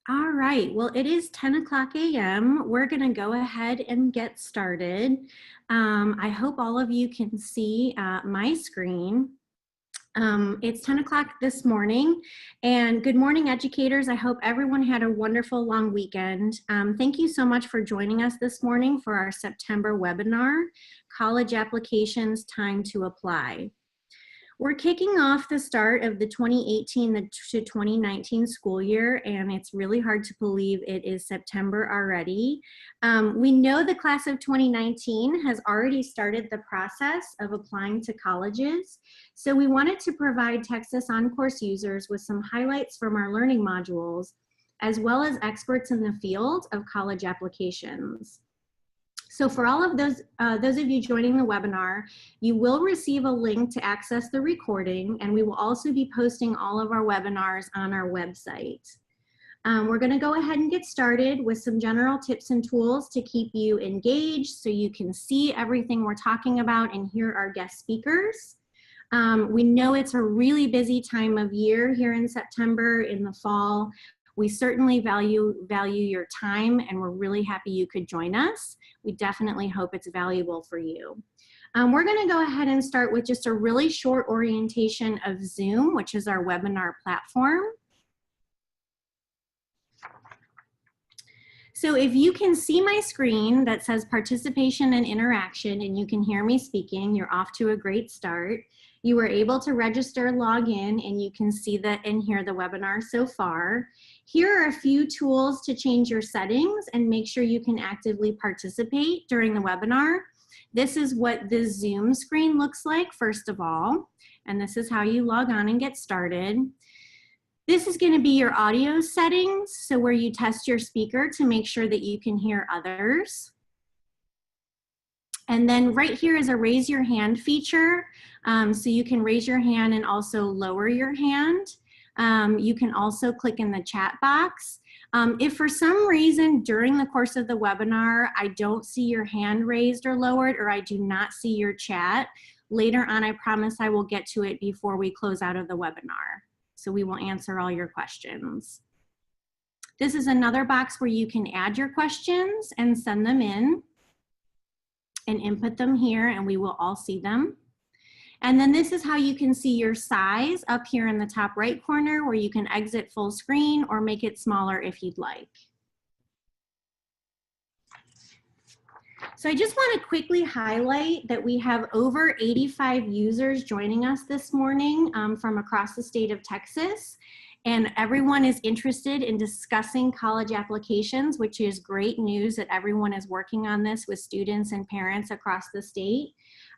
All right, well, it is 10 o'clock a.m. We're going to go ahead and get started. I hope all of you can see my screen. It's 10 o'clock this morning, and good morning, educators. I hope everyone had a wonderful long weekend. Thank you so much for joining us this morning for our September webinar, College Applications, Time to Apply. We're kicking off the start of the 2018 to 2019 school year, and it's really hard to believe it is September already. We know the class of 2019 has already started the process of applying to colleges, so we wanted to provide Texas OnCourse users with some highlights from our learning modules, as well as experts in the field of college applications. So for all of those of you joining the webinar, you will receive a link to access the recording, and we will also be posting all of our webinars on our website. We're going to go ahead and get started with some general tips and tools to keep you engaged so you can see everything we're talking about and hear our guest speakers. We know it's a really busy time of year here in September, in the fall. We certainly value your time, and we're really happy you could join us. We definitely hope it's valuable for you. We're going to go ahead and start with just a really short orientation of Zoom, which is our webinar platform. So if you can see my screen that says participation and interaction, and you can hear me speaking, you're off to a great start. You were able to register, log in, and you can see that and hear the webinar so far. Here are a few tools to change your settings and make sure you can actively participate during the webinar. This is what the Zoom screen looks like, first of all, and this is how you log on and get started. This is going to be your audio settings, so where you test your speaker to make sure that you can hear others. And then right here is a raise your hand feature, so you can raise your hand and also lower your hand. You can also click in the chat box. If for some reason during the course of the webinar I don't see your hand raised or lowered, or I do not see your chat, later on I promise I will get to it before we close out of the webinar. So we will answer all your questions. This is another box where you can add your questions and send them in and input them here, and we will all see them. And then this is how you can see your size up here in the top right corner, where you can exit full screen or make it smaller if you'd like. So I just want to quickly highlight that we have over 85 users joining us this morning from across the state of Texas. And everyone is interested in discussing college applications, which is great news that everyone is working on this with students and parents across the state.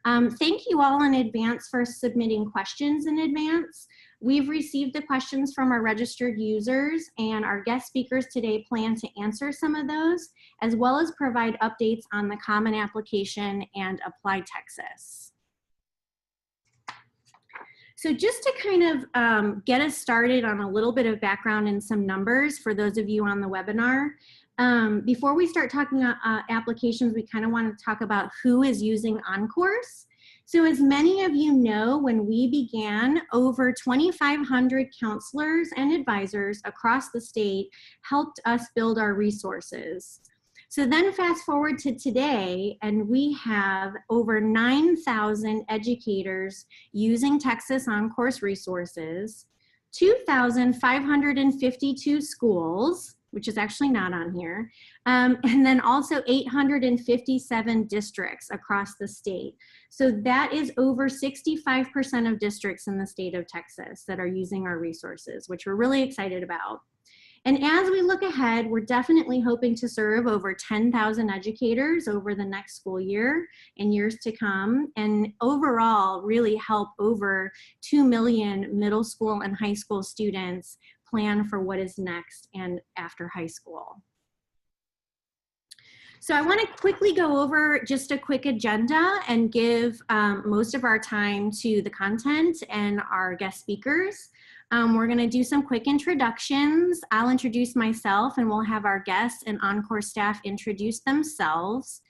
Thank you all in advance for submitting questions in advance. We've received the questions from our registered users, and our guest speakers today plan to answer some of those, as well as provide updates on the Common Application and ApplyTexas. So just to kind of get us started on a little bit of background and some numbers for those of you on the webinar, before we start talking about applications, we kind of want to talk about who is using OnCourse. So as many of you know, when we began, over 2,500 counselors and advisors across the state helped us build our resources. So then fast forward to today, and we have over 9,000 educators using Texas OnCourse resources, 2,552 schools, which is actually not on here, and then also 857 districts across the state. So that is over 65% of districts in the state of Texas that are using our resources, which we're really excited about. And as we look ahead, we're definitely hoping to serve over 10,000 educators over the next school year and years to come, and overall really help over 2 million middle school and high school students plan for what is next and after high school. So I want to quickly go over just a quick agenda and give most of our time to the content and our guest speakers. We're going to do some quick introductions. I'll introduce myself, and we'll have our guests and OnCourse staff introduce themselves.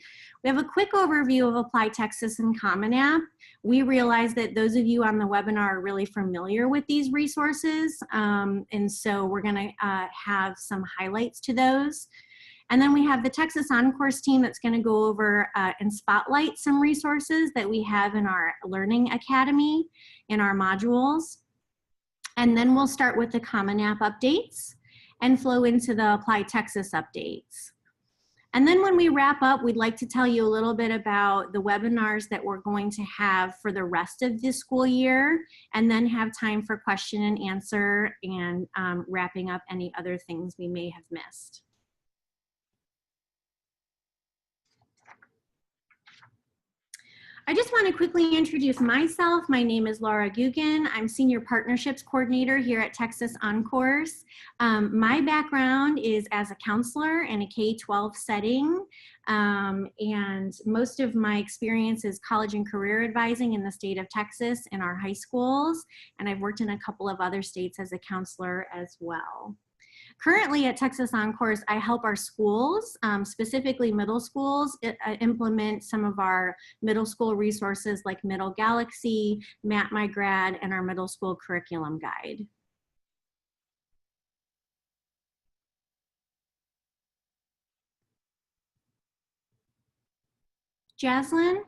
We have a quick overview of ApplyTexas and Common App. We realize that those of you on the webinar are really familiar with these resources, and so we're going to have some highlights to those. And then we have the Texas OnCourse team that's going to go over and spotlight some resources that we have in our Learning Academy in our modules. And then we'll start with the Common App updates and flow into the ApplyTexas updates. And then when we wrap up, we'd like to tell you a little bit about the webinars that we're going to have for the rest of this school year, and then have time for question and answer and wrapping up any other things we may have missed. I just want to quickly introduce myself. My name is Laura Googan. I'm Senior Partnerships Coordinator here at Texas OnCourse. My background is as a counselor in a K-12 setting, and most of my experience is college and career advising in the state of Texas in our high schools, and I've worked in a couple of other states as a counselor as well. Currently at Texas OnCourse, I help our schools, specifically middle schools, implement some of our middle school resources like Middle Galaxy, Map My Grad, and our middle school curriculum guide. Jaslyn?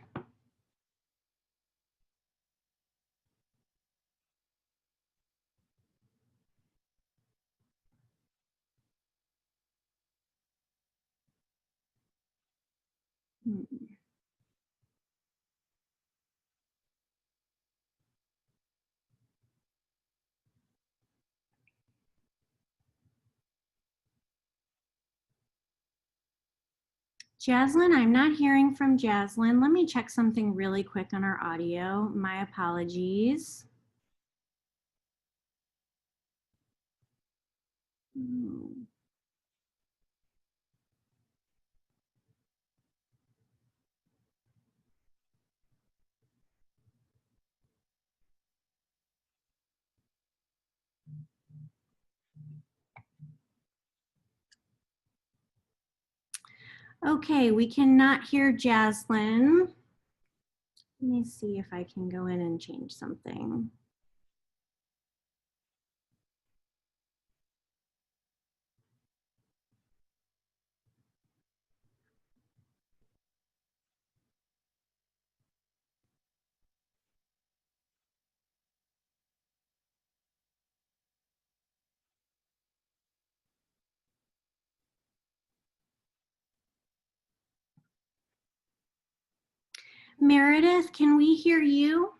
Jaslyn, I'm not hearing from Jaslyn. Let me check something really quick on our audio. My apologies. Okay, we cannot hear Jaslyn. Let me see if I can go in and change something. Meredith, can we hear you?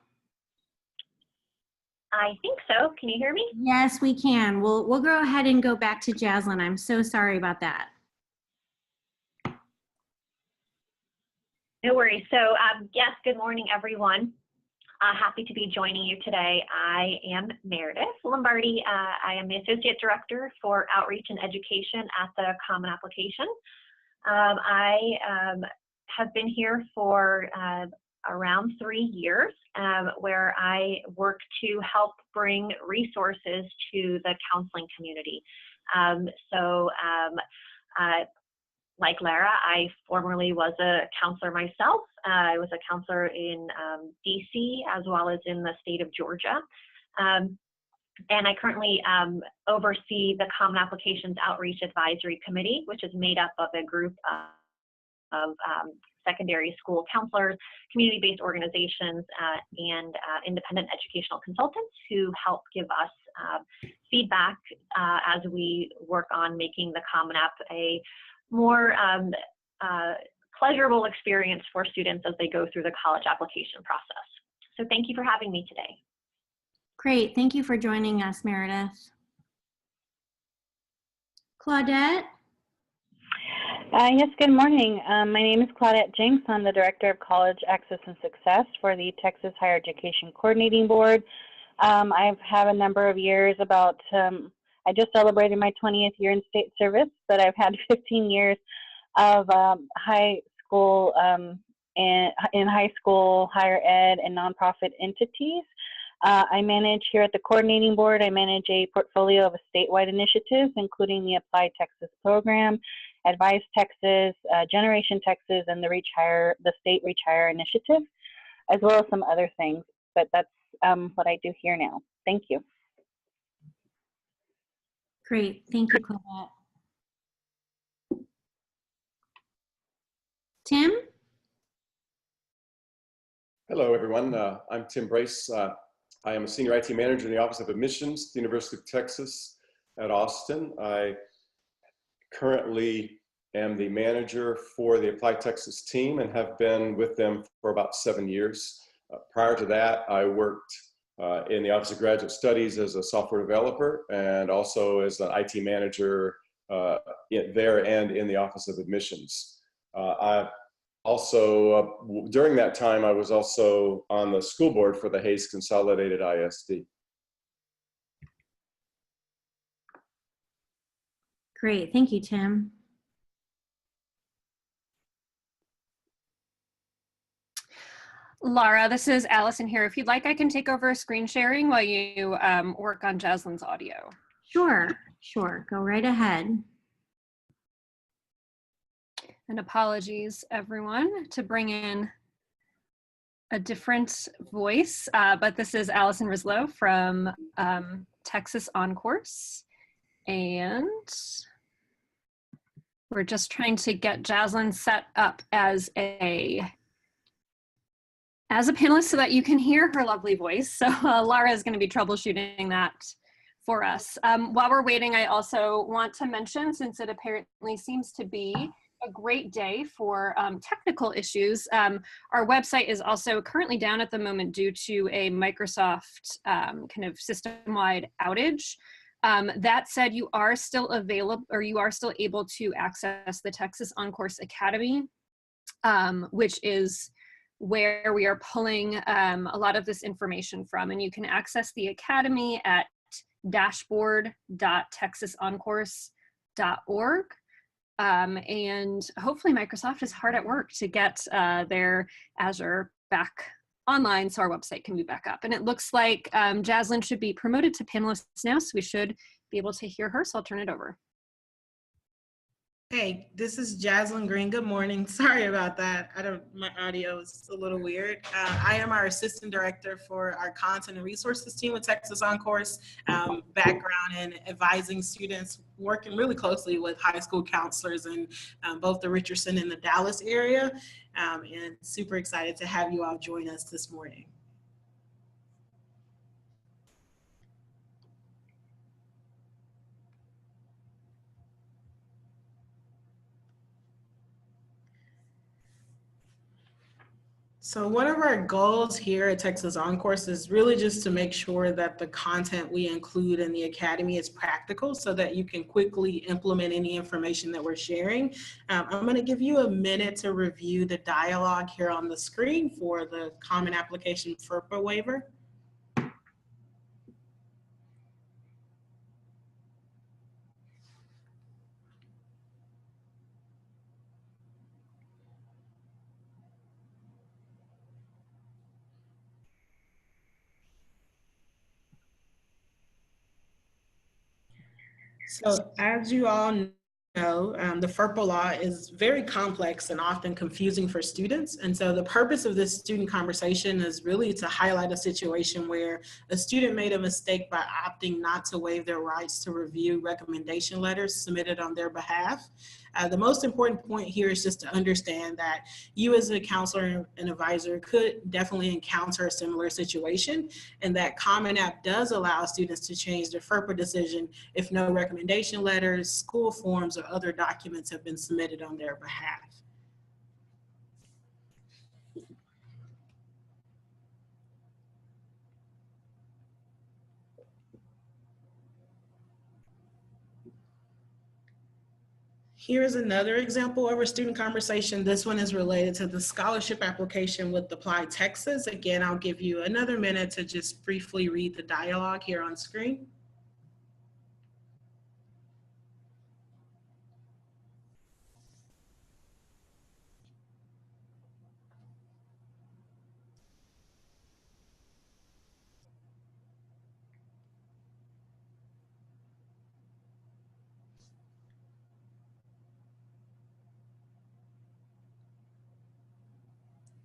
I think so. Can you hear me? Yes, we can. We'll go ahead and go back to Jaslyn. I'm so sorry about that. No worries. So yes, good morning, everyone. Happy to be joining you today. I am Meredith Lombardi. I am the Associate Director for Outreach and Education at the Common Application. I have been here for around 3 years, where I work to help bring resources to the counseling community. Like Lara, I formerly was a counselor myself. I was a counselor in DC as well as in the state of Georgia. And I currently oversee the Common Applications Outreach Advisory Committee, which is made up of a group of secondary school counselors, community-based organizations, and independent educational consultants who help give us feedback as we work on making the Common App a more pleasurable experience for students as they go through the college application process. So thank you for having me today. Great, thank you for joining us, Meredith. Claudette? Yes, good morning. My name is Claudette Jinx. I'm the Director of College Access and Success for the Texas Higher Education Coordinating Board. I've had a number of years I just celebrated my 20th year in state service, but I've had 15 years of high school and in high school, higher ed, and nonprofit entities. I manage here at the coordinating board. I manage a portfolio of statewide initiatives, including the ApplyTexas program Advise Texas, Generation Texas, and the State Reach Higher Initiative, as well as some other things. But that's what I do here now. Thank you. Great, thank you, Claudette. Tim? Hello, everyone. I'm Tim Brace. I am a senior IT manager in the Office of Admissions at the University of Texas at Austin. I currently am the manager for the ApplyTexas team and have been with them for about 7 years. Prior to that, I worked in the Office of Graduate Studies as a software developer and also as an IT manager there and in the Office of Admissions. During that time, I was also on the school board for the Hayes Consolidated ISD. Great, thank you, Tim. Laura, this is Allison here. If you'd like, I can take over screen sharing while you work on Jaslynn's audio. Sure, go right ahead. And apologies, everyone, to bring in a different voice, but this is Allison Rislow from Texas OnCourse, and we're just trying to get Jaslyn set up as a panelist so that you can hear her lovely voice. So Laura is going to be troubleshooting that for us. While we're waiting, I also want to mention, since it apparently seems to be a great day for technical issues, our website is also currently down at the moment due to a Microsoft kind of system-wide outage. That said, you are still available, or you are still able to access the Texas OnCourse Academy, which is where we are pulling a lot of this information from. And you can access the Academy at dashboard.texasoncourse.org. And hopefully Microsoft is hard at work to get their Azure back online so our website can be back up. And it looks like Jaslyn should be promoted to panelist now, so we should be able to hear her, so I'll turn it over. Hey, this is Jaslyn Green. Good morning. Sorry about that. My audio is a little weird. I am our assistant director for our content and resources team with Texas OnCourse. Background in advising students, working really closely with high school counselors in both the Richardson and the Dallas area. And super excited to have you all join us this morning. So one of our goals here at Texas OnCourse is really just to make sure that the content we include in the Academy is practical so that you can quickly implement any information that we're sharing. I'm going to give you a minute to review the dialogue here on the screen for the Common Application FERPA waiver. So as you all know, the FERPA law is very complex and often confusing for students. And so the purpose of this student conversation is really to highlight a situation where a student made a mistake by opting not to waive their rights to review recommendation letters submitted on their behalf. The most important point here is just to understand that you as a counselor and advisor could definitely encounter a similar situation, and that Common App does allow students to change their FERPA decision if no recommendation letters, school forms, or other documents have been submitted on their behalf. Here's another example of a student conversation. This one is related to the scholarship application with ApplyTexas. Again, I'll give you another minute to just briefly read the dialogue here on screen.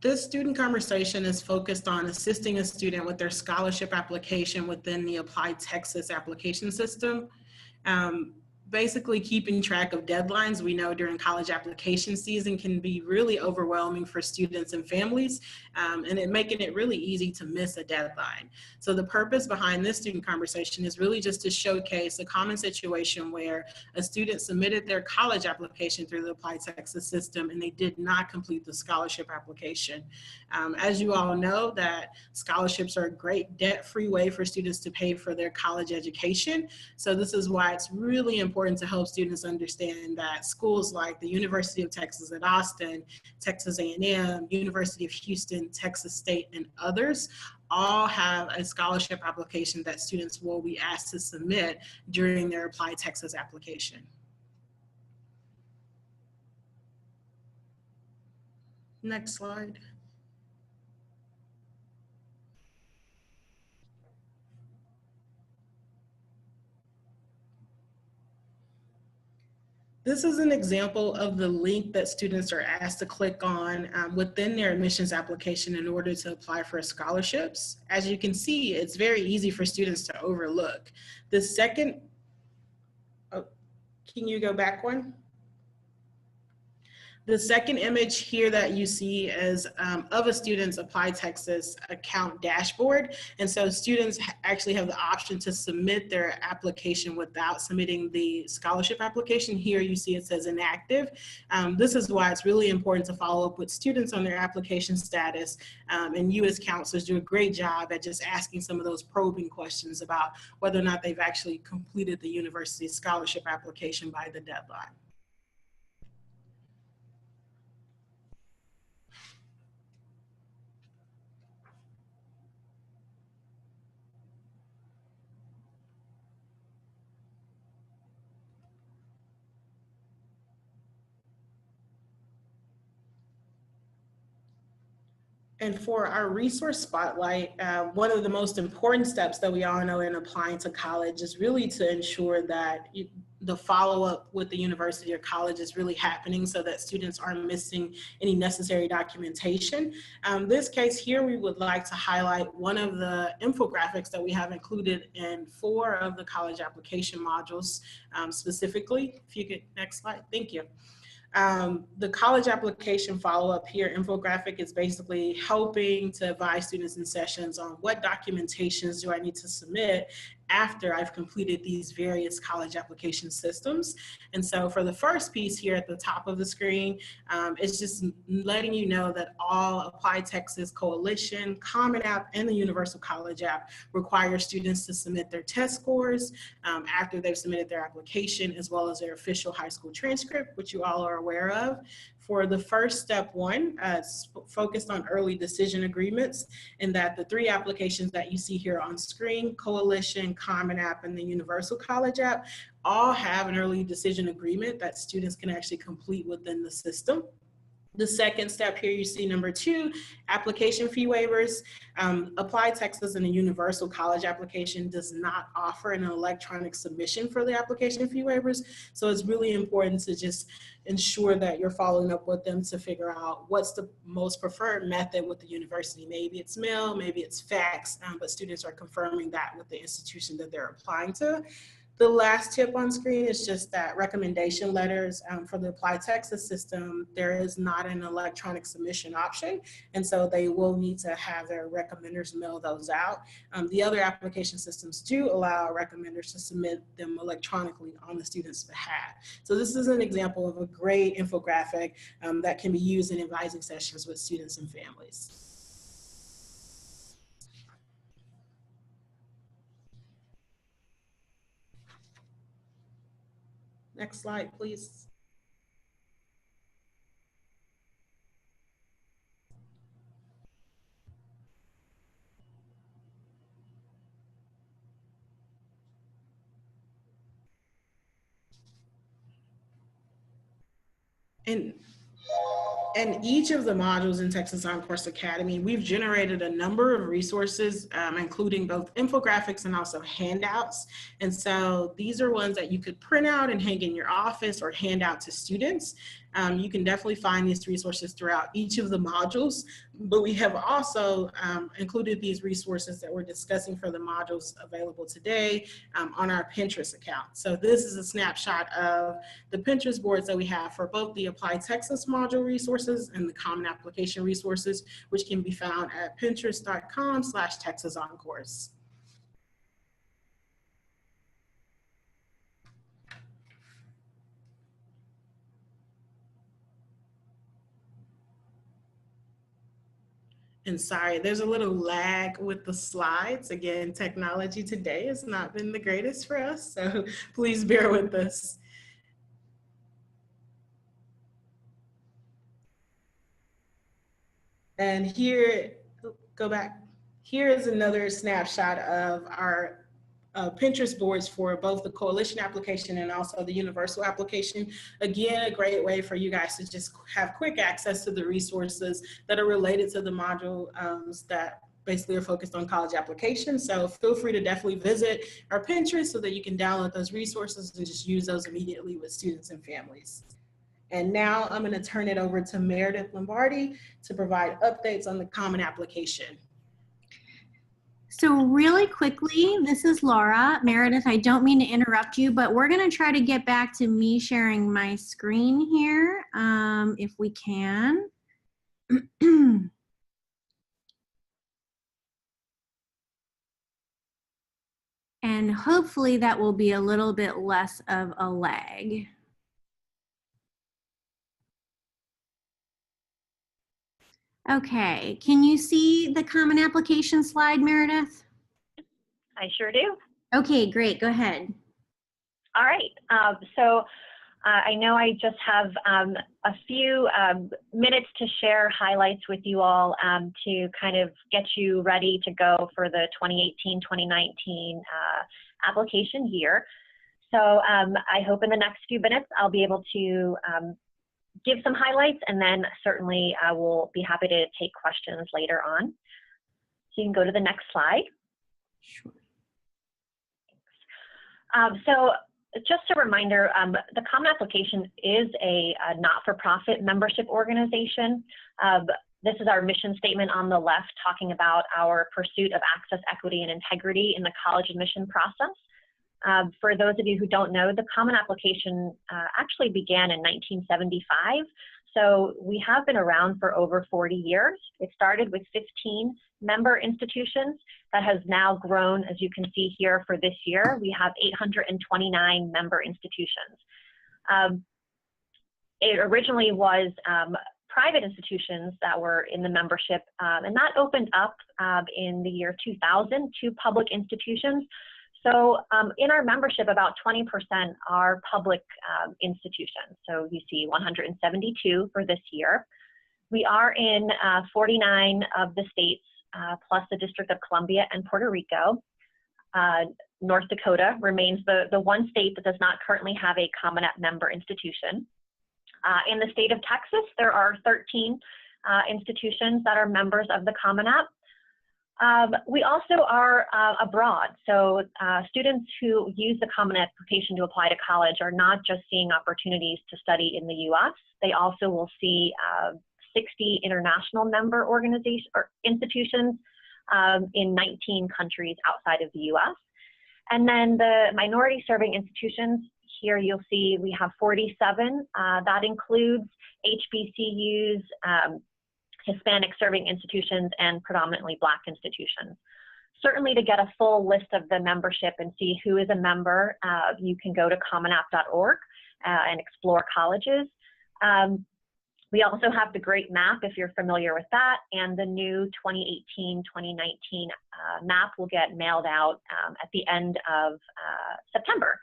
This student conversation is focused on assisting a student with their scholarship application within the ApplyTexas application system. Basically keeping track of deadlines. We know during college application season can be really overwhelming for students and families, and making it really easy to miss a deadline. So the purpose behind this student conversation is really just to showcase a common situation where a student submitted their college application through the ApplyTexas system and they did not complete the scholarship application. As you all know, that scholarships are a great debt-free way for students to pay for their college education. So this is why it's really important to help students understand that schools like the University of Texas at Austin, Texas A&M, University of Houston, Texas State, and others all have a scholarship application that students will be asked to submit during their ApplyTexas application. Next slide. This is an example of the link that students are asked to click on within their admissions application in order to apply for scholarships. As you can see, it's very easy for students to overlook. The second, can you go back one? The second image here that you see is of a student's ApplyTexas account dashboard. And so students actually have the option to submit their application without submitting the scholarship application. Here you see it says inactive. This is why it's really important to follow up with students on their application status. And you as counselors do a great job at just asking some of those probing questions about whether or not they've actually completed the university scholarship application by the deadline. And for our resource spotlight, one of the most important steps that we all know in applying to college is really to ensure that the follow-up with the university or college is really happening so that students aren't missing any necessary documentation. This case here, we would like to highlight one of the infographics that we have included in 4 of the college application modules specifically. If you could, next slide, thank you. The college application follow-up here infographic is basically helping to advise students in sessions on what documentations do I need to submit after I've completed these various college application systems. And so for the first piece here at the top of the screen, it's just letting you know that all ApplyTexas Coalition, Common App, and the Universal College App require students to submit their test scores after they've submitted their application, as well as their official high school transcript, which you all are aware of. For the first step 1, it's focused on early decision agreements, and that the 3 applications that you see here on screen, Coalition, Common App, and the Universal College App, all have an early decision agreement that students can actually complete within the system. The second step here, you see number 2, application fee waivers. ApplyTexas and the Universal College application does not offer an electronic submission for the application fee waivers. So it's really important to just ensure that you're following up with them to figure out what's the most preferred method with the university. Maybe it's mail, maybe it's fax, but students are confirming that with the institution that they're applying to. The last tip on screen is just that recommendation letters for the ApplyTexas system, there is not an electronic submission option. And so they will need to have their recommenders mail those out. The other application systems do allow recommenders to submit them electronically on the student's behalf. So this is an example of a great infographic that can be used in advising sessions with students and families. Next slide, please. And each of the modules in Texas OnCourse Academy, we've generated a number of resources, including both infographics and also handouts. And so these are ones that you could print out and hang in your office or hand out to students. You can definitely find these resources throughout each of the modules, but we have also included these resources that we're discussing for the modules available today on our Pinterest account. So this is a snapshot of the Pinterest boards that we have for both the ApplyTexas module resources and the Common Application resources, which can be found at pinterest.com/Texas OnCourse. And sorry, there's a little lag with the slides. Again, technology today has not been the greatest for us, so please bear with us. And here, go back. Here is another snapshot of our Pinterest boards for both the coalition application and also the universal application. Again, a great way for you guys to just have quick access to the resources that are related to the modules that basically are focused on college applications. So feel free to definitely visit our Pinterest so that you can download those resources and just use those immediately with students and families. And now I'm going to turn it over to Meredith Lombardi to provide updates on the Common Application. So really quickly, this is Laura. Meredith, I don't mean to interrupt you, but we're going to try to get back to me sharing my screen here, if we can. And hopefully that will be a little bit less of a lag. Okay, can you see the Common Application slide, Meredith? I sure do. Okay, great, go ahead. All right, I know I just have a few minutes to share highlights with you all to kind of get you ready to go for the 2018-2019 application year. So I hope in the next few minutes I'll be able to give some highlights, and then certainly I will be happy to take questions later on. So you can go to the next slide. Sure. So just a reminder, the Common Application is a not-for-profit membership organization. This is our mission statement on the left, talking about our pursuit of access, equity, and integrity in the college admission process. For those of you who don't know, the Common Application actually began in 1975. So we have been around for over 40 years. It started with 15 member institutions that has now grown, as you can see here for this year. We have 829 member institutions. It originally was private institutions that were in the membership, and that opened up in the year 2000 to public institutions. So in our membership, about 20% are public institutions. So you see 172 for this year. We are in 49 of the states, plus the District of Columbia and Puerto Rico. North Dakota remains the one state that does not currently have a Common App member institution. In the state of Texas, there are 13 institutions that are members of the Common App. We also are abroad, so students who use the Common Application to apply to college are not just seeing opportunities to study in the U.S. They also will see 60 international member organizations or institutions in 19 countries outside of the U.S. And then the minority serving institutions, here you'll see we have 47. That includes HBCUs, Hispanic serving institutions, and predominantly Black institutions. Certainly, to get a full list of the membership and see who is a member, you can go to commonapp.org and explore colleges. We also have the great map, if you're familiar with that, and the new 2018-2019 map will get mailed out at the end of September.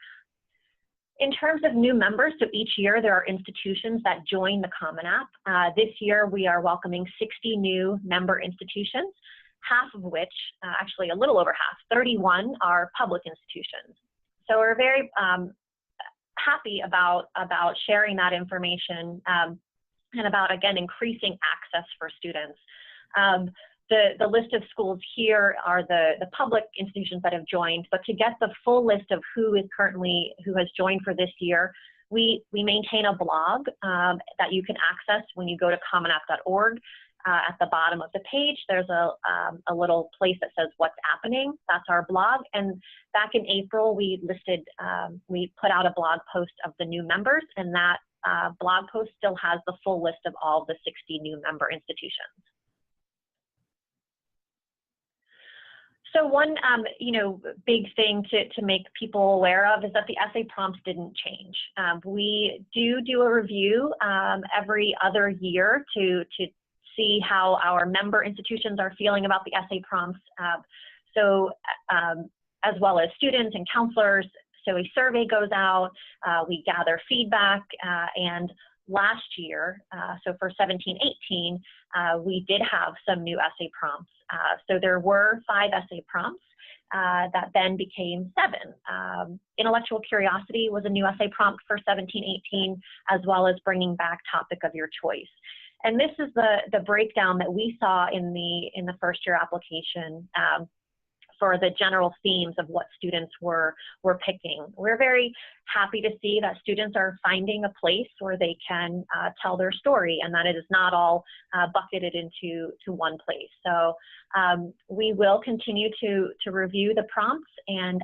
In terms of new members, so each year there are institutions that join the Common App. This year we are welcoming 60 new member institutions, half of which, actually a little over half, 31 are public institutions. So we're very happy about sharing that information and about, again, increasing access for students. The list of schools here are the public institutions that have joined, but to get the full list of who has joined for this year, We maintain a blog that you can access when you go to commonapp.org. At the bottom of the page, there's a little place that says what's happening. That's our blog. And back in April, we put out a blog post of the new members, and that blog post still has the full list of all the 60 new member institutions. So one, big thing to make people aware of is that the essay prompts didn't change. We do a review every other year to see how our member institutions are feeling about the essay prompts. As well as students and counselors. So a survey goes out, we gather feedback, and last year, so for 17-18, we did have some new essay prompts. So there were 5 essay prompts that then became 7. Intellectual curiosity was a new essay prompt for 17-18, as well as bringing back topic of your choice. And this is the breakdown that we saw in the first year application for the general themes of what students were picking. We're very happy to see that students are finding a place where they can tell their story, and that it is not all bucketed into one place. So we will continue to review the prompts, and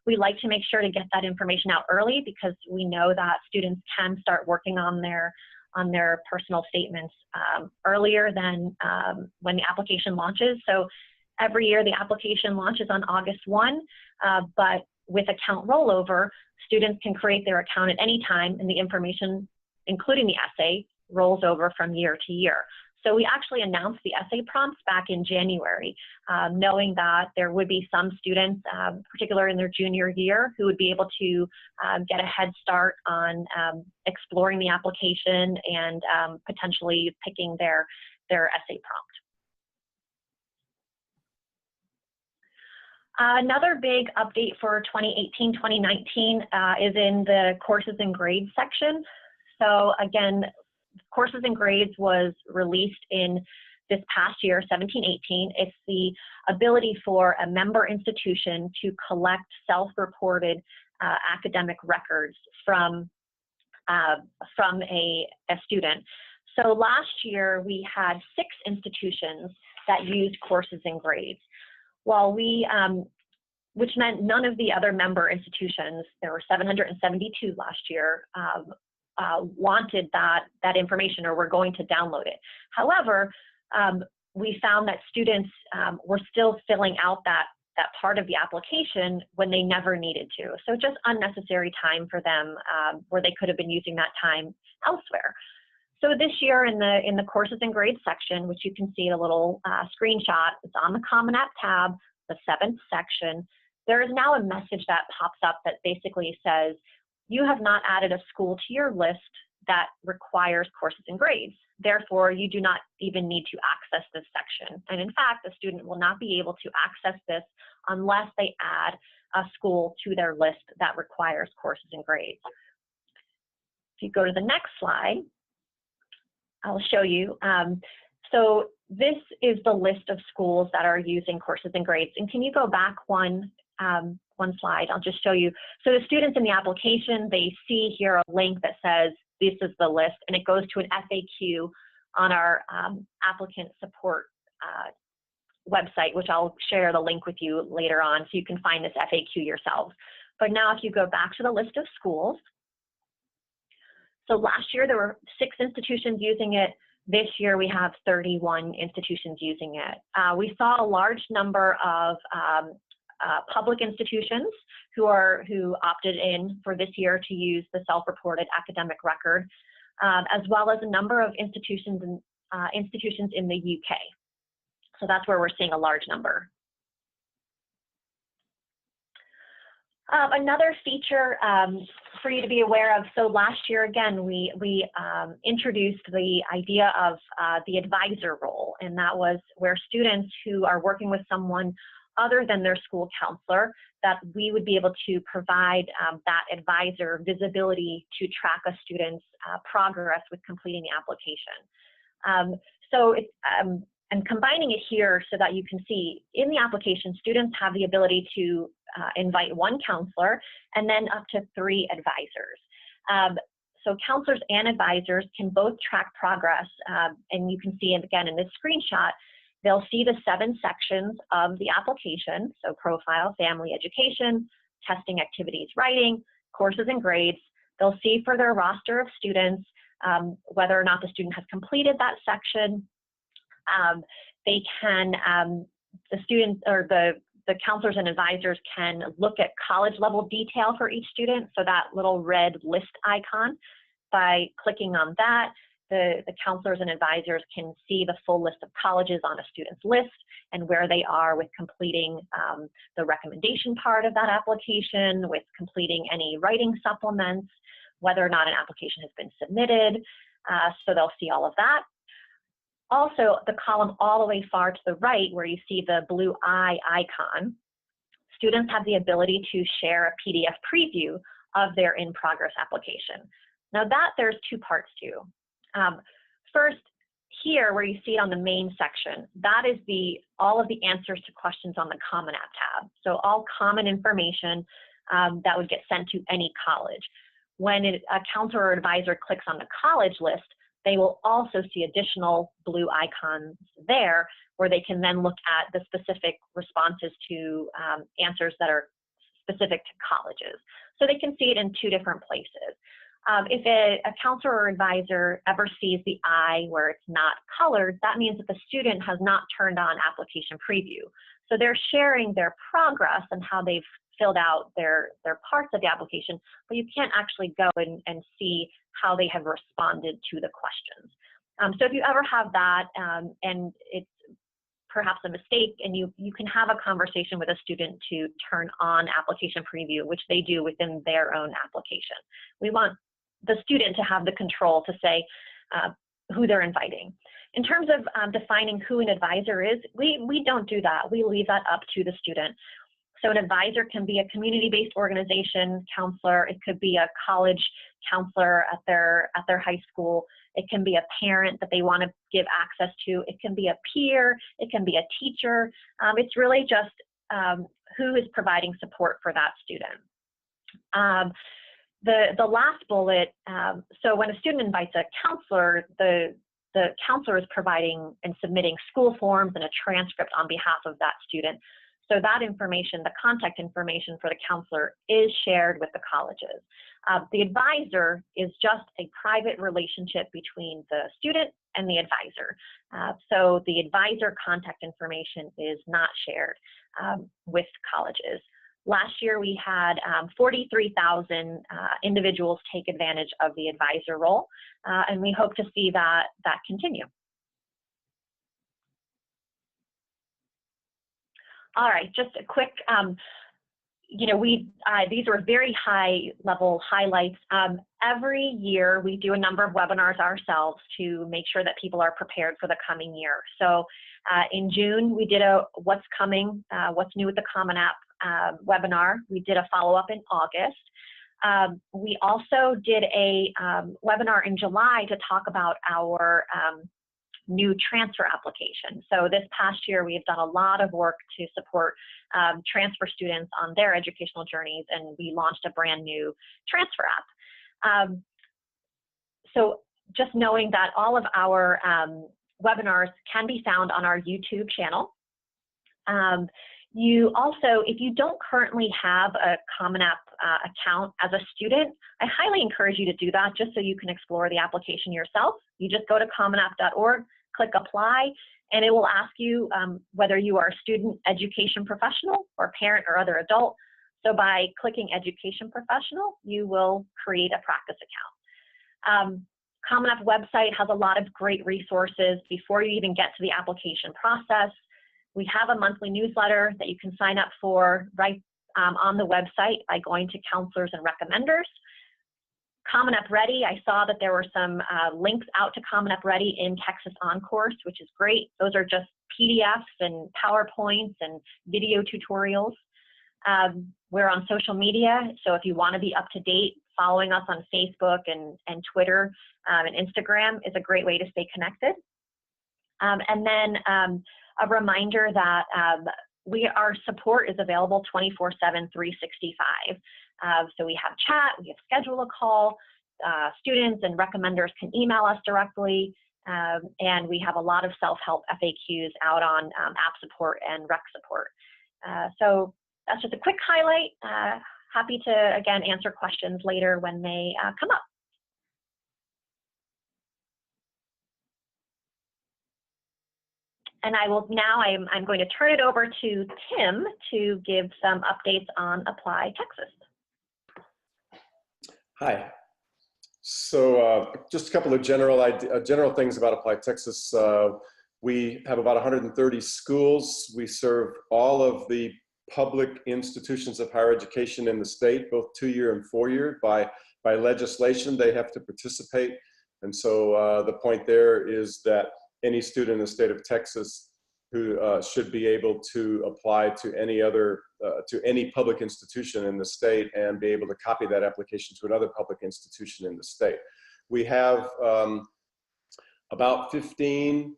we like to make sure to get that information out early, because we know that students can start working on their personal statements earlier than when the application launches. So every year the application launches on August 1, but with account rollover, students can create their account at any time, and the information, including the essay, rolls over from year to year. So we actually announced the essay prompts back in January, knowing that there would be some students, particularly in their junior year, who would be able to get a head start on exploring the application and potentially picking their essay prompt. Another big update for 2018-2019 is in the courses and grades section. So again, courses and grades was released in this past year, 17-18. It's the ability for a member institution to collect self-reported academic records from a student. So last year we had 6 institutions that used courses and grades. While which meant none of the other member institutions, there were 772 last year, wanted that information or were going to download it. However, we found that students were still filling out that part of the application when they never needed to. So just unnecessary time for them where they could have been using that time elsewhere. So this year in the courses and grades section, which you can see a little screenshot, it's on the Common App tab, the 7th section, there is now a message that pops up that basically says, you have not added a school to your list that requires courses and grades. Therefore, you do not even need to access this section. And in fact, the student will not be able to access this unless they add a school to their list that requires courses and grades. If you go to the next slide, I'll show you. So this is the list of schools that are using courses and grades. And can you go back one slide? I'll just show you. So the students in the application, they see here a link that says, this is the list, and it goes to an FAQ on our applicant support website, which I'll share the link with you later on so you can find this FAQ yourselves. But now if you go back to the list of schools, so last year there were 6 institutions using it. This year we have 31 institutions using it. We saw a large number of public institutions who opted in for this year to use the self-reported academic record, as well as a number of institutions in the UK. So that's where we're seeing a large number. Another feature for you to be aware of, so last year again, we introduced the idea of the advisor role, and that was where students who are working with someone other than their school counselor, that we would be able to provide that advisor visibility to track a student's progress with completing the application. And combining it here so that you can see in the application, students have the ability to invite 1 counselor and then up to 3 advisors. So counselors and advisors can both track progress, and you can see it again in this screenshot. They'll see the 7 sections of the application, so profile, family, education, testing, activities, writing, courses and grades. They'll see for their roster of students whether or not the student has completed that section. They can, the students or the counselors and advisors can look at college level detail for each student. So that little red list icon, by clicking on that, the counselors and advisors can see the full list of colleges on a student's list and where they are with completing the recommendation part of that application, with completing any writing supplements, whether or not an application has been submitted. So they'll see all of that. Also, the column all the way far to the right where you see the blue eye icon, students have the ability to share a PDF preview of their in-progress application. Now that there's 2 parts to. First, here where you see it on the main section, that is all of the answers to questions on the Common App tab. So all common information that would get sent to any college. When a counselor or advisor clicks on the college list, they will also see additional blue icons there where they can then look at the specific responses to answers that are specific to colleges. So they can see it in 2 different places. If a counselor or advisor ever sees the eye where it's not colored, that means that the student has not turned on application preview. So they're sharing their progress and how they've filled out their parts of the application, but you can't actually go and see how they have responded to the questions. So if you ever have that and it's perhaps a mistake, and you can have a conversation with a student to turn on application preview, which they do within their own application. We want the student to have the control to say who they're inviting. In terms of defining who an advisor is, we don't do that. We leave that up to the student. So an advisor can be a community-based organization counselor. It could be a college counselor at their high school. It can be a parent that they want to give access to. It can be a peer. It can be a teacher. It's really just who is providing support for that student. The last bullet, so when a student invites a counselor, the counselor is providing and submitting school forms and a transcript on behalf of that student. So that information, the contact information for the counselor, is shared with the colleges. The advisor is just a private relationship between the student and the advisor. So the advisor contact information is not shared with colleges. Last year, we had 43,000 individuals take advantage of the advisor role, and we hope to see that continue. All right, just a quick, you know, these are very high level highlights. Every year we do a number of webinars ourselves to make sure that people are prepared for the coming year. So in June, we did a what's coming, what's new with the Common App webinar. We did a follow-up in August. We also did a webinar in July to talk about our new transfer application. So this past year, we have done a lot of work to support transfer students on their educational journeys, and we launched a brand new transfer app. So just knowing that all of our webinars can be found on our YouTube channel. You also, if you don't currently have a Common App account as a student, I highly encourage you to do that just so you can explore the application yourself. You just go to commonapp.org, click apply, and it will ask you whether you are a student, education professional, or parent or other adult. So by clicking education professional, you will create a practice account. Common App website has a lot of great resources before you even get to the application process. We have a monthly newsletter that you can sign up for right on the website by going to counselors and recommenders. Common App Ready, I saw that there were some links out to Common App Ready in Texas OnCourse, which is great. Those are just PDFs and PowerPoints and video tutorials. We're on social media, so if you want to be up to date, following us on Facebook and Twitter and Instagram is a great way to stay connected. And then a reminder that our support is available 24/7, 365. So we have chat, we have schedule a call. students and recommenders can email us directly. And we have a lot of self-help FAQs out on app support and rec support. So that's just a quick highlight. Happy to, again, answer questions later when they come up. And I will now, I'm going to turn it over to Tim to give some updates on ApplyTexas. Hi. So just a couple of general things about ApplyTexas. We have about 130 schools. We serve all of the public institutions of higher education in the state, both 2-year and 4-year. By legislation, they have to participate. And so the point there is that any student in the state of Texas who should be able to apply to any public institution in the state and be able to copy that application to another public institution in the state. We have about 15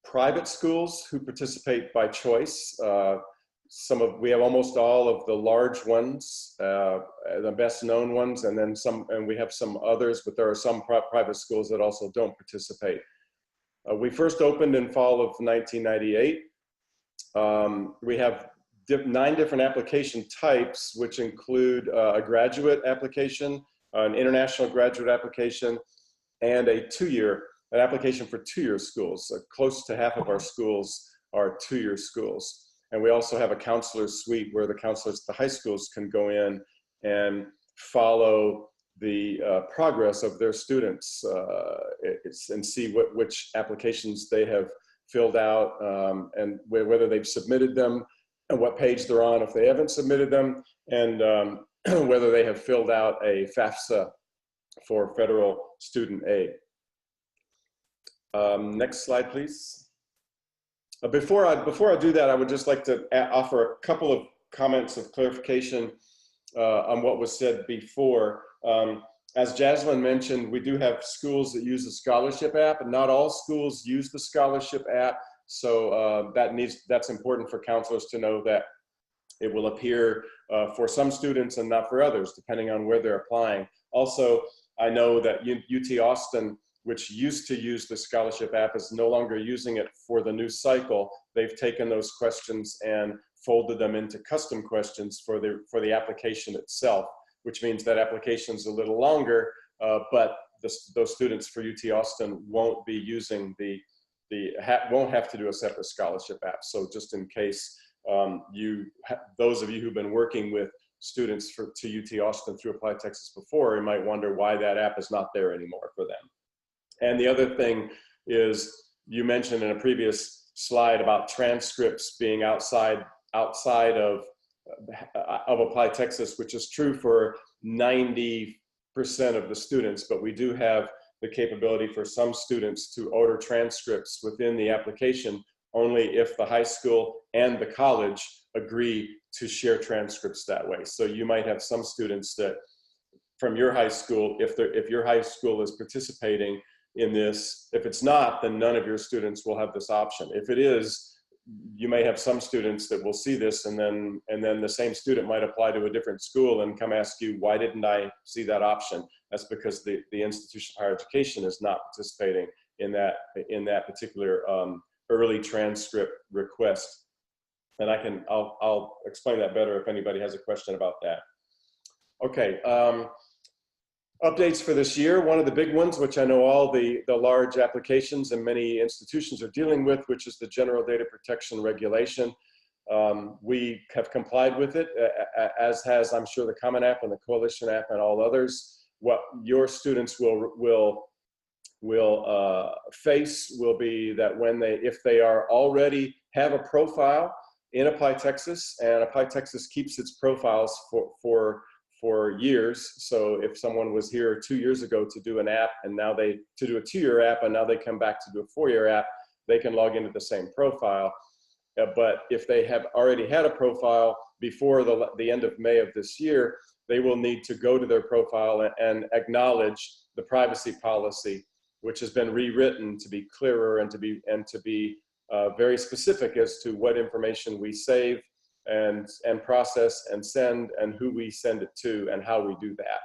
private schools who participate by choice. We have almost all of the large ones, the best known ones, and then and we have some others, but there are some private schools that also don't participate. We first opened in fall of 1998. We have 9 different application types, which include a graduate application, an international graduate application, and an application for 2-year schools. Close to half of our schools are 2-year schools. And we also have a counselor suite where the counselors at the high schools can go in and follow the progress of their students and see which applications they have filled out and whether they've submitted them and what page they're on if they haven't submitted them, and whether they have filled out a FAFSA for federal student aid. Next slide, please. Before I do that, I would just like to offer a couple of comments of clarification on what was said before. As Jasmine mentioned, we do have schools that use the scholarship app, and not all schools use the scholarship app. So that's important for counselors to know that it will appear for some students and not for others, depending on where they're applying. Also, I know that UT Austin, which used to use the scholarship app, is no longer using it for the new cycle. They've taken those questions and folded them into custom questions for the application itself, which means that application is a little longer, but those students for UT Austin won't be using won't have to do a separate scholarship app. So just in case those of you who've been working with students to UT Austin through ApplyTexas before, you might wonder why that app is not there anymore for them. And the other thing is, you mentioned in a previous slide about transcripts being outside of ApplyTexas, which is true for 90% of the students, but we do have the capability for some students to order transcripts within the application only if the high school and the college agree to share transcripts that way. So you might have some students that from your high school, if your high school is participating in this, if it's not, then none of your students will have this option. If it is, you may have some students that will see this, and then the same student might apply to a different school and come ask you, why didn't I see that option? That's because the institution of higher education is not participating in that particular early transcript request. And I'll explain that better if anybody has a question about that. Okay, updates for this year. One of the big ones, which I know all the large applications and many institutions are dealing with, which is the General Data Protection Regulation. We have complied with it, as has, I'm sure, the Common App and the Coalition App and all others. What your students will face will be that if they already have a profile in ApplyTexas, and ApplyTexas keeps its profiles for years. So if someone was here 2 years ago to do an app, and now to do a 2-year app, and now they come back to do a 4-year app, they can log into the same profile. But if they have already had a profile before the end of May of this year, they will need to go to their profile and acknowledge the privacy policy, which has been rewritten to be clearer and to be very specific as to what information we save and process and send, and who we send it to and how we do that.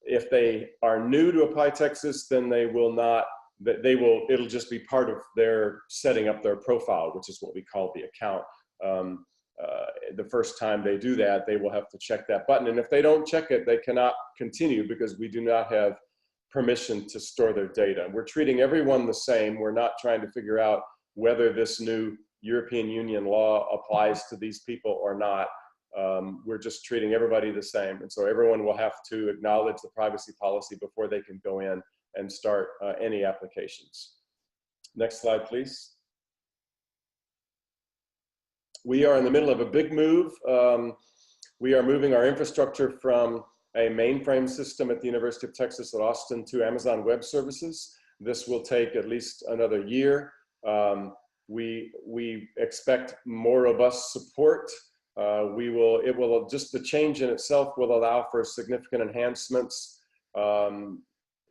if they are new to ApplyTexas, then they will not, it'll just be part of their setting up their profile, which is what we call the account. The first time they do that, they will have to check that button. And if they don't check it, they cannot continue because we do not have permission to store their data. We're treating everyone the same. We're not trying to figure out whether this new European Union law applies to these people or not. We're just treating everybody the same. And so everyone will have to acknowledge the privacy policy before they can go in and start any applications. Next slide, please. We are in the middle of a big move. We are moving our infrastructure from a mainframe system at the University of Texas at Austin to Amazon Web Services. This will take at least another year. We expect more robust support. Just the change in itself will allow for significant enhancements,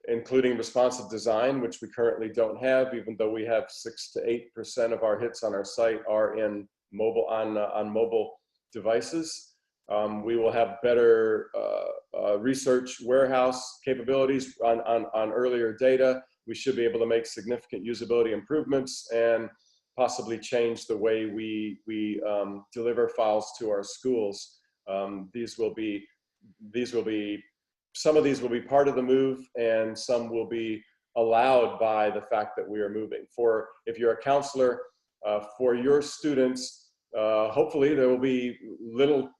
including responsive design, which we currently don't have, even though we have 6 to 8% of our hits on our site are in mobile on mobile devices. We will have better research warehouse capabilities on earlier data. We should be able to make significant usability improvements and possibly change the way we deliver files to our schools. Some of these will be part of the move, and some will be allowed by the fact that we are moving. If you're a counselor, for your students, hopefully there will be little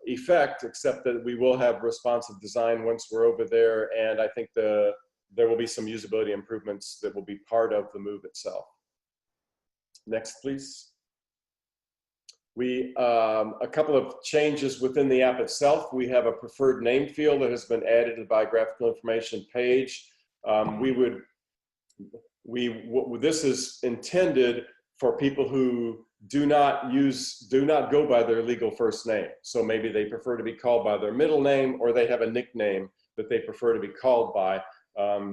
effect, except that we will have responsive design once we're over there, and I think there will be some usability improvements that will be part of the move itself. Next, please. A couple of changes within the app itself. We have a preferred name field that has been added to the biographical information page. This is intended for people who do not go by their legal first name. So maybe they prefer to be called by their middle name, or they have a nickname that they prefer to be called by.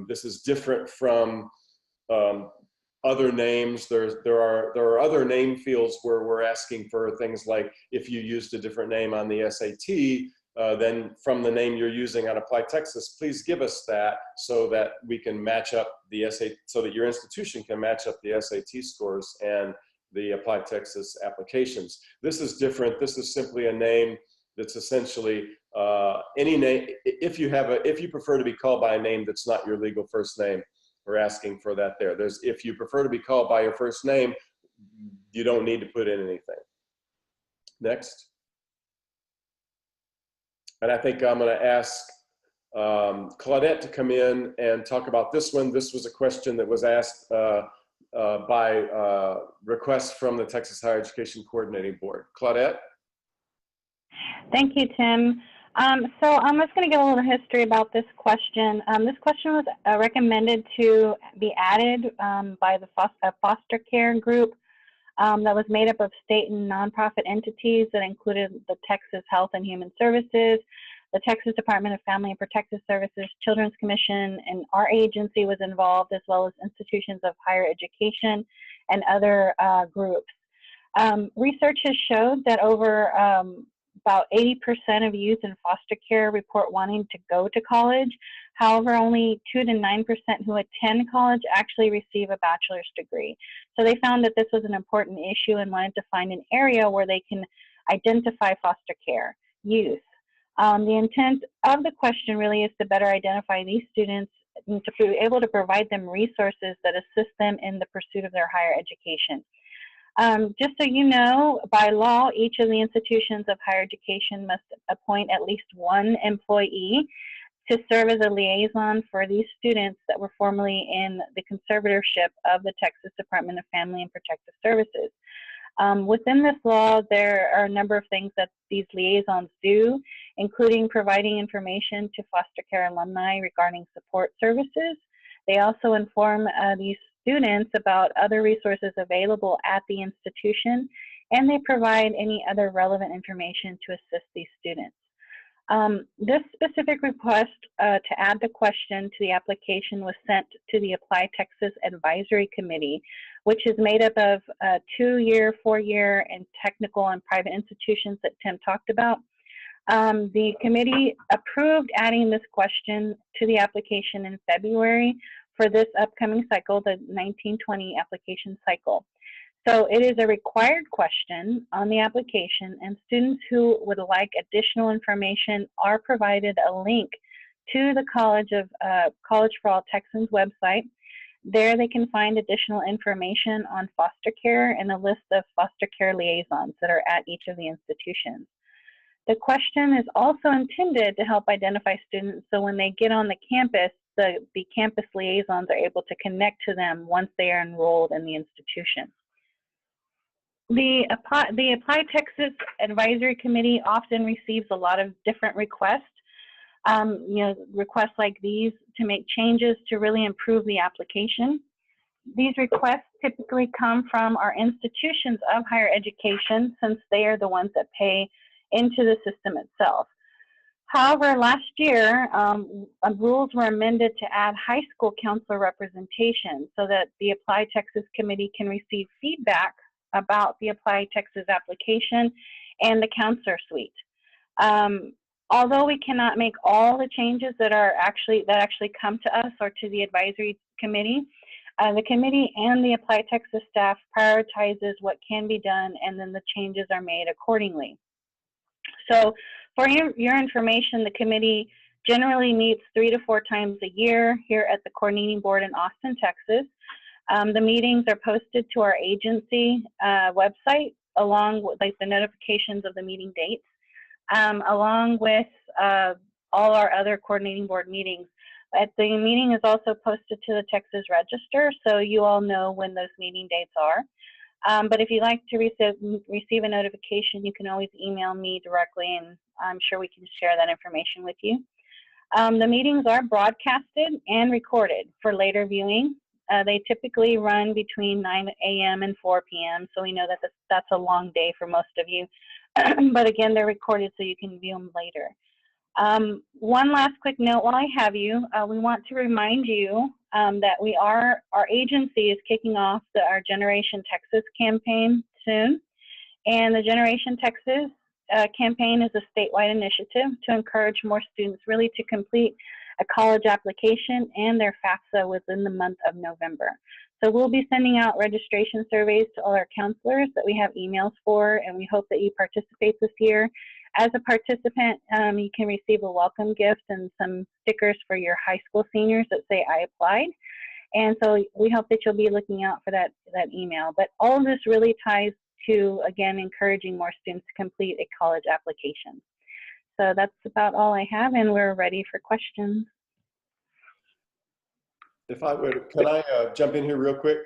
This is different from other names. There are other name fields where we're asking for things like, if you used a different name on the SAT, then from the name you're using on ApplyTexas, please give us that so that we can match up the SAT, so that your institution can match up the SAT scores and the ApplyTexas applications. This is different. This is simply a name that's essentially any name. If you prefer to be called by a name that's not your legal first name, we're asking for that there. If you prefer to be called by your first name, you don't need to put in anything. Next. And I think I'm going to ask Claudette to come in and talk about this one. This was a question that was asked by request from the Texas Higher Education Coordinating Board. Claudette? Thank you, Tim. So I'm just going to give a little history about this question. This question was recommended to be added by the foster care group that was made up of state and nonprofit entities that included the Texas Health and Human Services, the Texas Department of Family and Protective Services, Children's Commission, and our agency was involved, as well as institutions of higher education and other groups. Research has showed that over about 80% of youth in foster care report wanting to go to college. However, only 2 to 9% who attend college actually receive a bachelor's degree. So they found that this was an important issue and wanted to find an area where they can identify foster care youth. The intent of the question really is to better identify these students and to be able to provide them resources that assist them in the pursuit of their higher education. Just so you know, by law, each of the institutions of higher education must appoint at least one employee to serve as a liaison for these students that were formerly in the conservatorship of the Texas Department of Family and Protective Services. Within this law, there are a number of things that these liaisons do, including providing information to foster care alumni regarding support services. They also inform these students about other resources available at the institution, and they provide any other relevant information to assist these students. This specific request to add the question to the application was sent to the ApplyTexas Advisory Committee, which is made up of 2-year, 4-year, and technical and private institutions that Tim talked about. The committee approved adding this question to the application in February for this upcoming cycle, the 1920 application cycle. So it is a required question on the application, and students who would like additional information are provided a link to the College for All Texans website. There they can find additional information on foster care and a list of foster care liaisons that are at each of the institutions. The question is also intended to help identify students so when they get on the campus, the campus liaisons are able to connect to them once they are enrolled in the institution. The ApplyTexas Advisory Committee often receives a lot of different requests, requests like these to make changes to really improve the application. These requests typically come from our institutions of higher education, since they are the ones that pay into the system itself. However, last year, rules were amended to add high school counselor representation so that the ApplyTexas Committee can receive feedback about the ApplyTexas application and the counselor suite. Although we cannot make all the changes that actually come to us or to the advisory committee, the committee and the ApplyTexas staff prioritizes what can be done, and then the changes are made accordingly. So for your information, the committee generally meets 3 to 4 times a year here at the coordinating board in Austin, Texas. The meetings are posted to our agency website, along with the notifications of the meeting dates, along with all our other coordinating board meetings. The meeting is also posted to the Texas Register, so you all know when those meeting dates are. But if you'd like to receive a notification, you can always email me directly, and I'm sure we can share that information with you. The meetings are broadcasted and recorded for later viewing. They typically run between 9 a.m. and 4 p.m., so we know that that's a long day for most of you. But again, they're recorded so you can view them later. One last quick note while I have you, we want to remind you that our agency is kicking off our Generation Texas campaign soon. And the Generation Texas campaign is a statewide initiative to encourage more students really to complete a college application and their FAFSA within the month of November. So we'll be sending out registration surveys to all our counselors that we have emails for, and we hope that you participate this year. As a participant, you can receive a welcome gift and some stickers for your high school seniors that say I applied. And so we hope that you'll be looking out for that email. But all of this really ties to, again, encouraging more students to complete a college application. So that's about all I have, and we're ready for questions. If I would, can I jump in here real quick?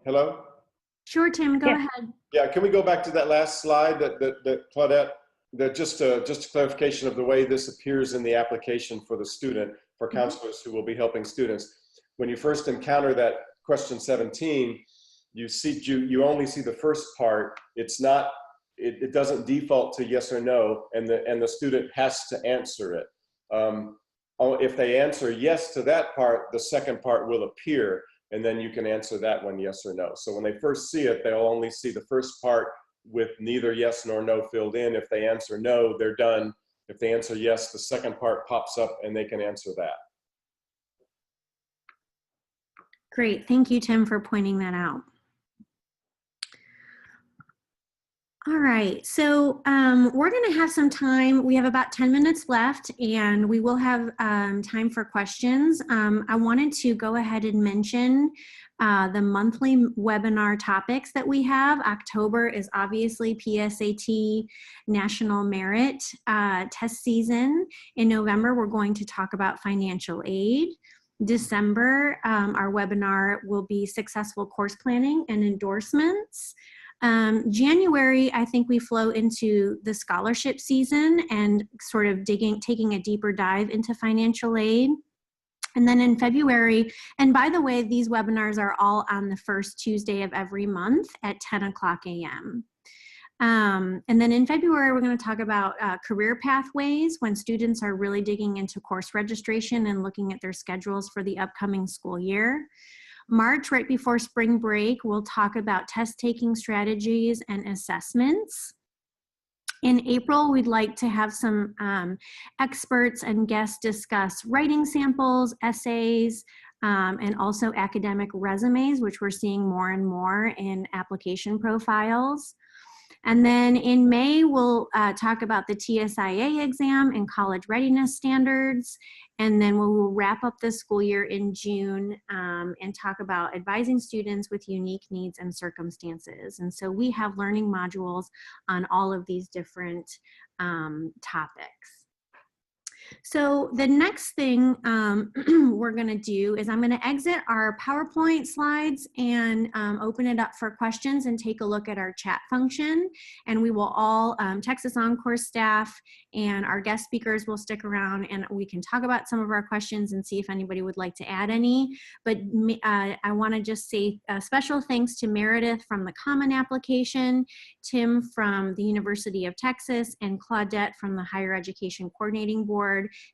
Hello? Sure, Tim, go ahead. Yeah, can we go back to that last slide that Claudette, just a clarification of the way this appears in the application for the student, for counselors who will be helping students. When you first encounter that question 17, you only see the first part. It's not, it doesn't default to yes or no, and the student has to answer it. If they answer yes to that part, the second part will appear, and then you can answer that one yes or no. So when they first see it, they'll only see the first part with neither yes nor no filled in. If they answer no, they're done. If they answer yes, the second part pops up and they can answer that. Great, thank you, Tim, for pointing that out. All right, so we're gonna have some time. We have about 10 minutes left, and we will have time for questions. I wanted to go ahead and mention the monthly webinar topics that we have. October is obviously PSAT National Merit test season. In November, we're going to talk about financial aid. December, our webinar will be successful course planning and endorsements. January, I think we flow into the scholarship season and sort of taking a deeper dive into financial aid. And then in February, and by the way, these webinars are all on the first Tuesday of every month at 10 a.m. And then in February, we're going to talk about career pathways when students are really digging into course registration and looking at their schedules for the upcoming school year. March, right before spring break, we'll talk about test taking strategies and assessments. In April, we'd like to have some experts and guests discuss writing samples, essays, and also academic resumes, which we're seeing more and more in application profiles. And then in May, we'll talk about the TSIA exam and college readiness standards. And then we'll wrap up the school year in June and talk about advising students with unique needs and circumstances. And so we have learning modules on all of these different topics. So the next thing we're going to do is I'm going to exit our PowerPoint slides and open it up for questions and take a look at our chat function. And we will all, Texas OnCourse staff and our guest speakers will stick around and we can talk about some of our questions and see if anybody would like to add any. But I want to just say a special thanks to Meredith from the Common Application, Tim from the University of Texas, and Claudette from the Higher Education Coordinating Board.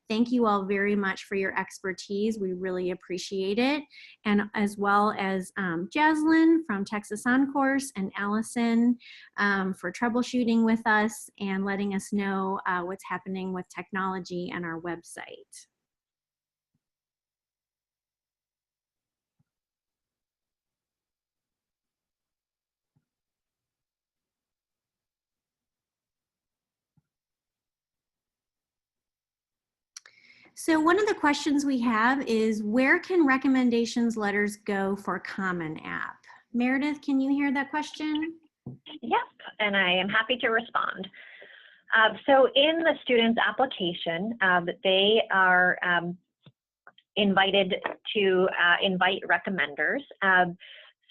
Thank you all very much for your expertise. We really appreciate it. And as well as Jaslyn from Texas OnCourse and Allison for troubleshooting with us and letting us know what's happening with technology and our website. So one of the questions we have is, where can recommendations letters go for Common App? Meredith, can you hear that question? Yep, and I am happy to respond. So in the student's application, they are invited to invite recommenders.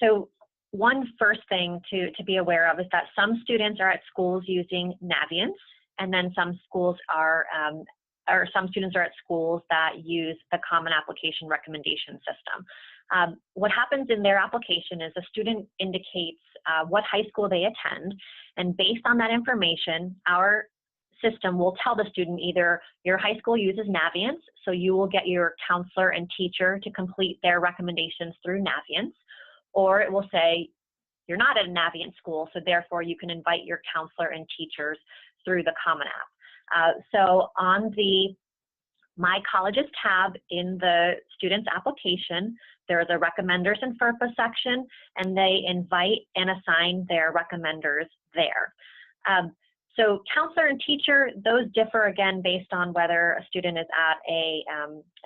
So one first thing to be aware of is that some students are at schools using Naviance, and then some schools are some students are at schools that use the Common Application Recommendation System. What happens in their application is a student indicates what high school they attend, and based on that information, our system will tell the student either your high school uses Naviance, so you will get your counselor and teacher to complete their recommendations through Naviance, or it will say you're not at a Naviance school, so therefore you can invite your counselor and teachers through the Common App. So on the My Colleges tab in the student's application, there is a Recommenders and FERPA section, and they invite and assign their recommenders there. So counselor and teacher, those differ again based on whether a student is at a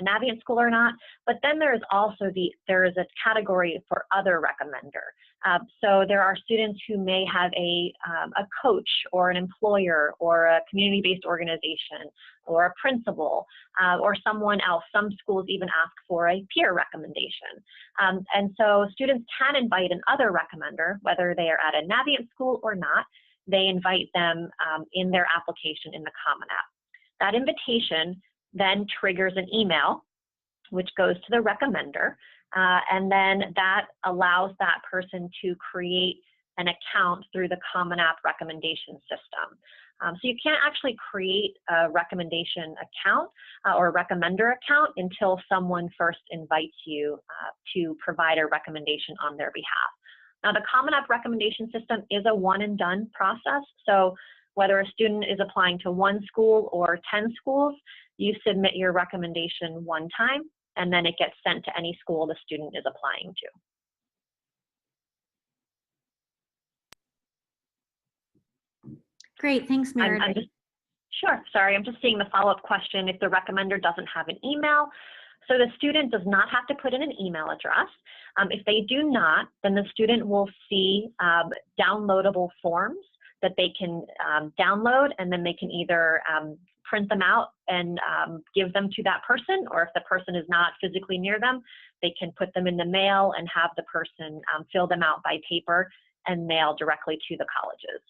Navient school or not. But then there is also there is a category for other recommender. So there are students who may have a coach or an employer or a community-based organization or a principal or someone else. Some schools even ask for a peer recommendation. And so students can invite an other recommender, whether they are at a Navient school or not. They invite them in their application in the Common App. That invitation then triggers an email, which goes to the recommender, and then that allows that person to create an account through the Common App recommendation system. So you can't actually create a recommendation account or a recommender account until someone first invites you to provide a recommendation on their behalf. Now, the Common App recommendation system is a one and done process. So whether a student is applying to 1 school or 10 schools, you submit your recommendation one time, and then it gets sent to any school the student is applying to. Great, thanks, Meredith. Sure, sorry, I'm just seeing the follow-up question. If the recommender doesn't have an email, so the student does not have to put in an email address. If they do not, then the student will see downloadable forms that they can download, and then they can either print them out and give them to that person, or if the person is not physically near them, they can put them in the mail and have the person fill them out by paper and mail directly to the colleges.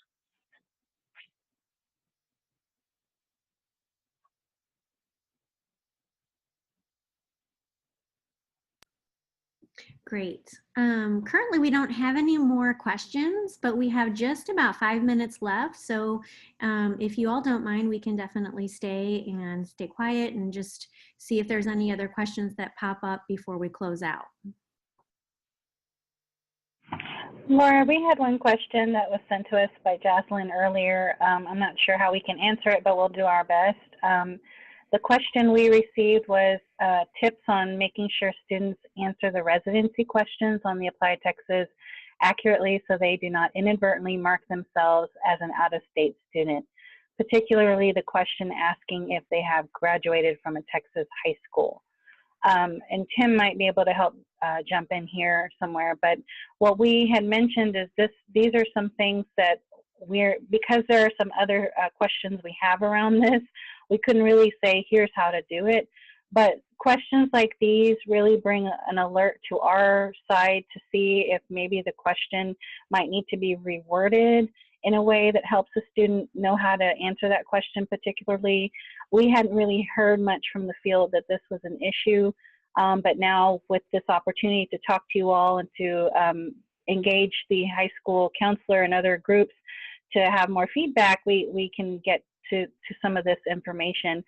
Great. Currently, we don't have any more questions, but we have just about 5 minutes left. So if you all don't mind, we can definitely stay quiet and just see if there's any other questions that pop up before we close out. Laura, we had one question that was sent to us by Jocelyn earlier. I'm not sure how we can answer it, but we'll do our best. The question we received was tips on making sure students answer the residency questions on the ApplyTexas accurately so they do not inadvertently mark themselves as an out-of-state student, particularly the question asking if they have graduated from a Texas high school. And Tim might be able to help jump in here somewhere, but what we had mentioned is these are some things that because there are some other questions we have around this, we couldn't really say here's how to do it, but questions like these really bring an alert to our side to see if maybe the question might need to be reworded in a way that helps the student know how to answer that question particularly. We hadn't really heard much from the field that this was an issue, but now with this opportunity to talk to you all and to engage the high school counselor and other groups to have more feedback, we can get to some of this information.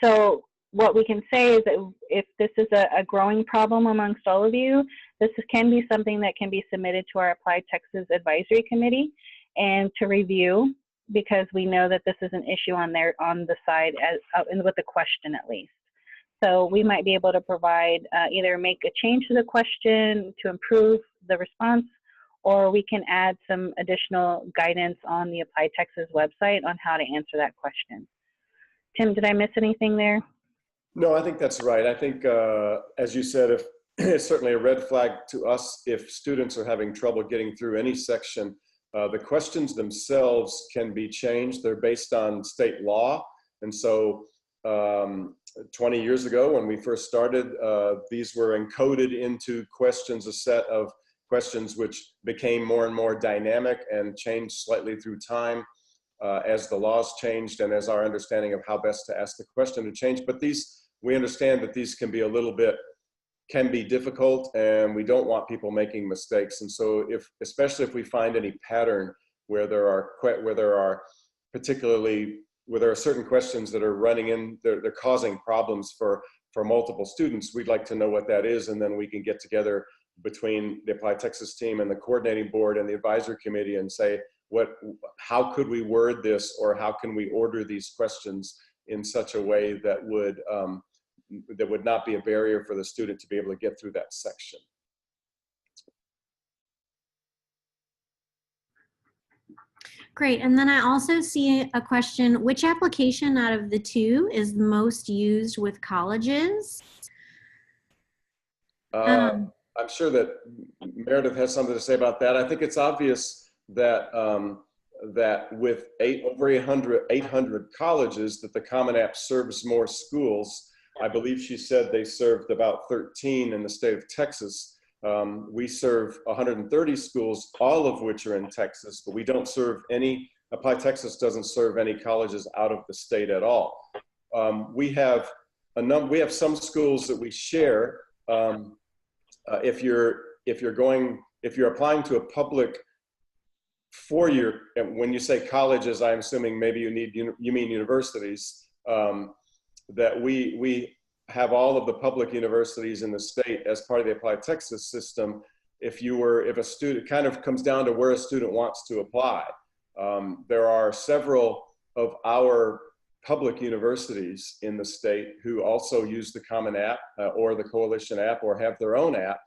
So what we can say is that if this is a growing problem amongst all of you, this can be something that can be submitted to our ApplyTexas Advisory Committee and to review, because we know that this is an issue on the side with the question at least. So we might be able to provide, either make a change to the question to improve the response, or we can add some additional guidance on the ApplyTexas website on how to answer that question. Tim, did I miss anything there? No, I think that's right. I think, as you said, it's certainly a red flag to us if students are having trouble getting through any section. The questions themselves can be changed. They're based on state law. And so 20 years ago when we first started, these were encoded into questions, a set of questions which became more and more dynamic and changed slightly through time as the laws changed and as our understanding of how best to ask the question to change. But we understand that these can be difficult, and we don't want people making mistakes. And so especially if we find any pattern where there are certain questions that are running in, they're causing problems for multiple students, we'd like to know what that is, and then we can get together between the ApplyTexas team and the coordinating board and the advisory committee and say, how could we word this, or how can we order these questions in such a way that would not be a barrier for the student to be able to get through that section. Great, and then I also see a question, which application out of the two is most used with colleges? I'm sure that Meredith has something to say about that. I think it's obvious that that with over 800 colleges, that the Common App serves more schools. I believe she said they served about 13 in the state of Texas. We serve 130 schools, all of which are in Texas, but we don't serve any, ApplyTexas doesn't serve any colleges out of the state at all. We have some schools that we share. If you're applying to a public four-year, and when you say colleges, I'm assuming maybe you mean universities, that we have all of the public universities in the state as part of the ApplyTexas system. If a student, kind of comes down to where a student wants to apply. There are several of our public universities in the state who also use the Common App or the Coalition app or have their own app.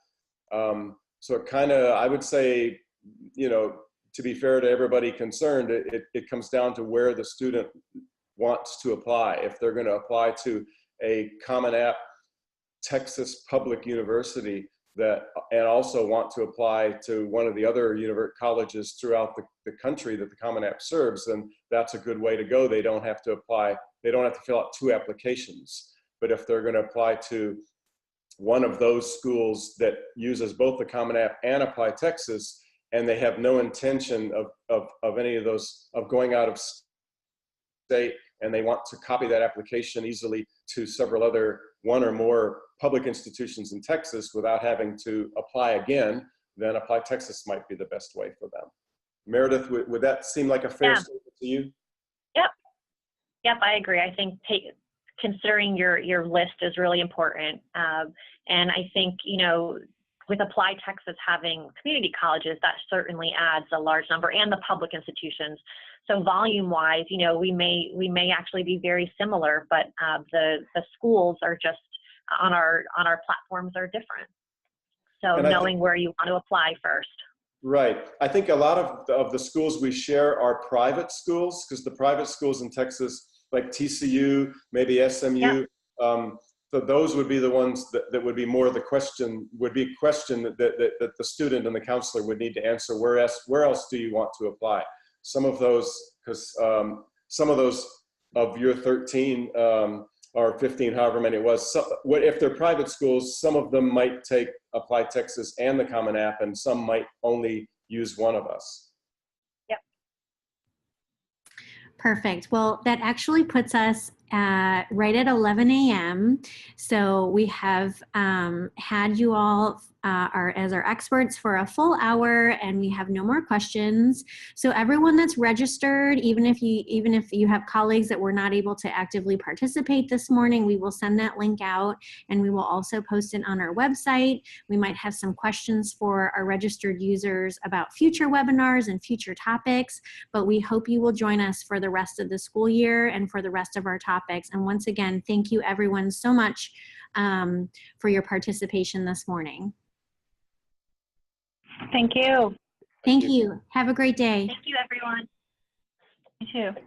So it kind of, I would say, to be fair to everybody concerned, it comes down to where the student wants to apply. If they're going to apply to a Common App Texas public university and also want to apply to one of the other colleges throughout the country that the Common App serves, then that's a good way to go. They don't have to apply, they don't have to fill out 2 applications. But if they're going to apply to one of those schools that uses both the Common App and ApplyTexas, and they have no intention of any of those, of going out of state, and they want to copy that application easily to several other, one or more public institutions in Texas without having to apply again, then ApplyTexas might be the best way for them. Meredith, would that seem like a fair statement to you? Yep, I agree. I think considering your list is really important. And I think, with ApplyTexas having community colleges, that certainly adds a large number, and the public institutions. So volume-wise, you know, we may actually be very similar, but the schools are just on our platforms are different. So And knowing where you want to apply first. Right. I think a lot of the schools we share are private schools, because the private schools in Texas, like TCU, maybe SMU, those would be the ones that would be more the question, that the student and the counselor would need to answer. Where else do you want to apply? Some of those, because some of those of your 13 or 15, however many it was, if they're private schools, some of them might take ApplyTexas and the Common App, and some might only use one of us. Yep. Perfect. Well, that actually puts us right at 11 a.m. So we have had you all as our experts for a full hour, and we have no more questions. So everyone that's registered, even if you have colleagues that were not able to actively participate this morning, we will send that link out, and we will also post it on our website. We might have some questions for our registered users about future webinars and future topics, but we hope you will join us for the rest of the school year and for the rest of our topics. And once again, thank you everyone so much for your participation this morning. Thank you. Thank you. Have a great day. Thank you, everyone. You too.